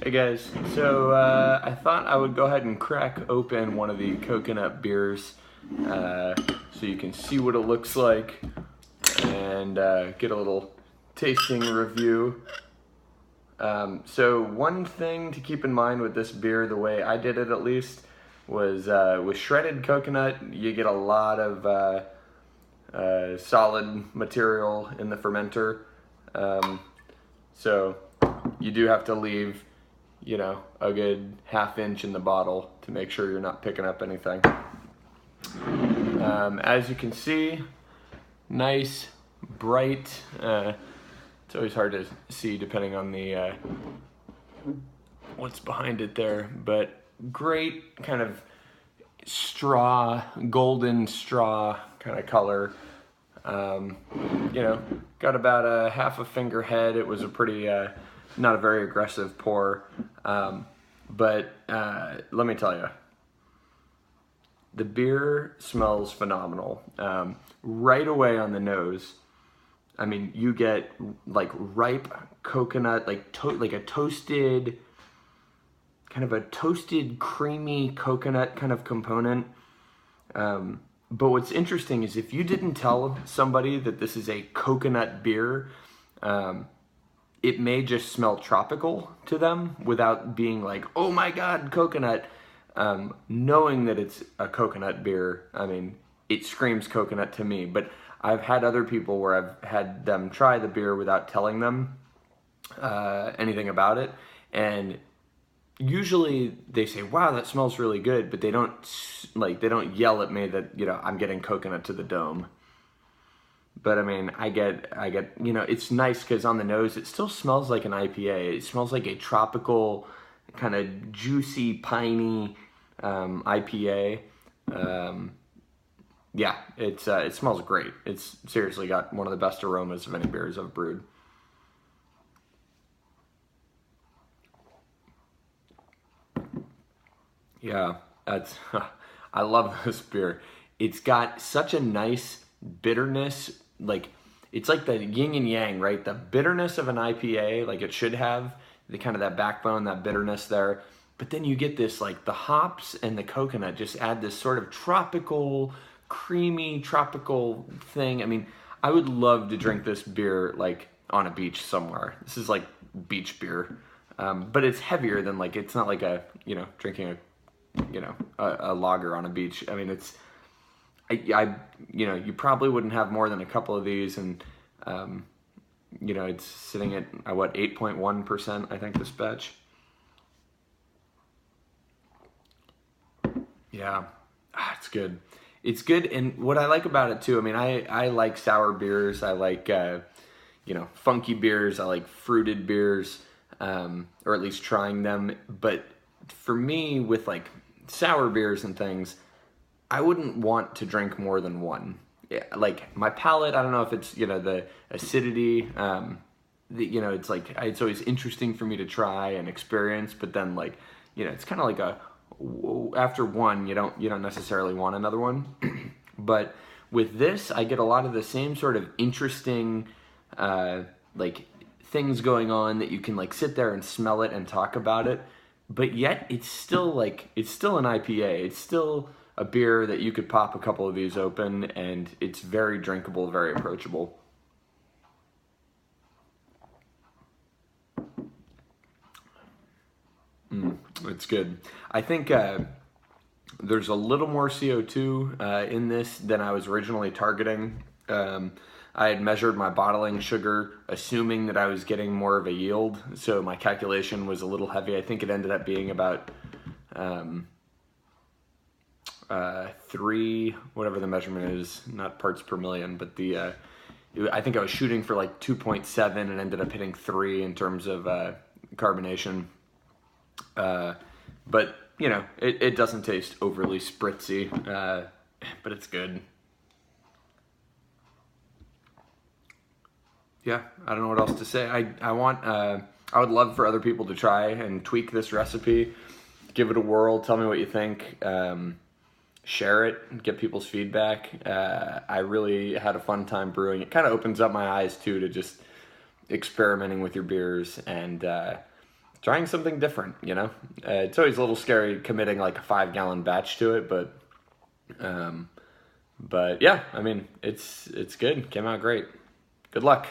Hey guys, so I thought I would go ahead and crack open one of the coconut beers so you can see what it looks like and get a little tasting review. So one thing to keep in mind with this beer, the way I did it at least, was with shredded coconut, you get a lot of solid material in the fermenter. So you do have to leave, a good ½ inch in the bottle to make sure you're not picking up anything. As you can see, nice, bright, it's always hard to see depending on the what's behind it there, but great kind of straw, golden straw kind of color. Got about a ½ a finger head. It was a pretty, not a very aggressive pour, but let me tell you, the beer smells phenomenal. Right away on the nose, I mean, you get like ripe coconut, like a toasted, kind of a toasted creamy coconut kind of component. But what's interesting is if you didn't tell somebody that this is a coconut beer, it may just smell tropical to them without being like, oh my God, coconut. Knowing that it's a coconut beer, I mean, it screams coconut to me. But I've had other people where I've had them try the beer without telling them anything about it. And usually they say, wow, that smells really good, but they don't yell at me that, I'm getting coconut to the dome. But I mean, I get, it's nice because on the nose, it still smells like an IPA. It smells like a tropical, kind of juicy, piney IPA. Yeah, it smells great. It's seriously got one of the best aromas of any beers I've brewed. Yeah, I love this beer. It's got such a nice bitterness, it's like the yin and yang, right? The bitterness of an IPA, like it should have, the kind of that backbone, that bitterness there. But then you get this, like the hops and the coconut just add this sort of tropical, creamy, tropical thing. I mean, I would love to drink this beer like on a beach somewhere. This is like beach beer. But it's heavier than it's not like drinking a lager on a beach. I mean, you probably wouldn't have more than a couple of these, and it's sitting at 8.1%, I think, this batch. Yeah, it's good. It's good, and what I like about it too, I mean, I like sour beers. I like funky beers. I like fruited beers, or at least trying them. But for me, with sour beers and things, I wouldn't want to drink more than one. Yeah, like my palate, I don't know if it's the acidity. It's always interesting for me to try and experience, but then it's kind of like after one, you don't necessarily want another one. But with this, I get a lot of the same sort of interesting things going on that you can sit there and smell it and talk about it. But yet it's still an IPA. It's still a beer that you could pop a couple of these open, and it's very drinkable, very approachable. It's good. I think there's a little more CO2 in this than I was originally targeting. I had measured my bottling sugar, assuming that I was getting more of a yield, so my calculation was a little heavy. I think it ended up being about 3, whatever the measurement is, not parts per million, but I think I was shooting for 2.7 and ended up hitting 3 in terms of carbonation. But it doesn't taste overly spritzy, but it's good. Yeah, I don't know what else to say. I would love for other people to try and tweak this recipe, give it a whirl, tell me what you think, share it, get people's feedback. I really had a fun time brewing. It kind of opens up my eyes too to just experimenting with your beers and trying something different, you know. It's always a little scary committing like a 5-gallon batch to it, but yeah, I mean, it's good. Came out great. Good luck.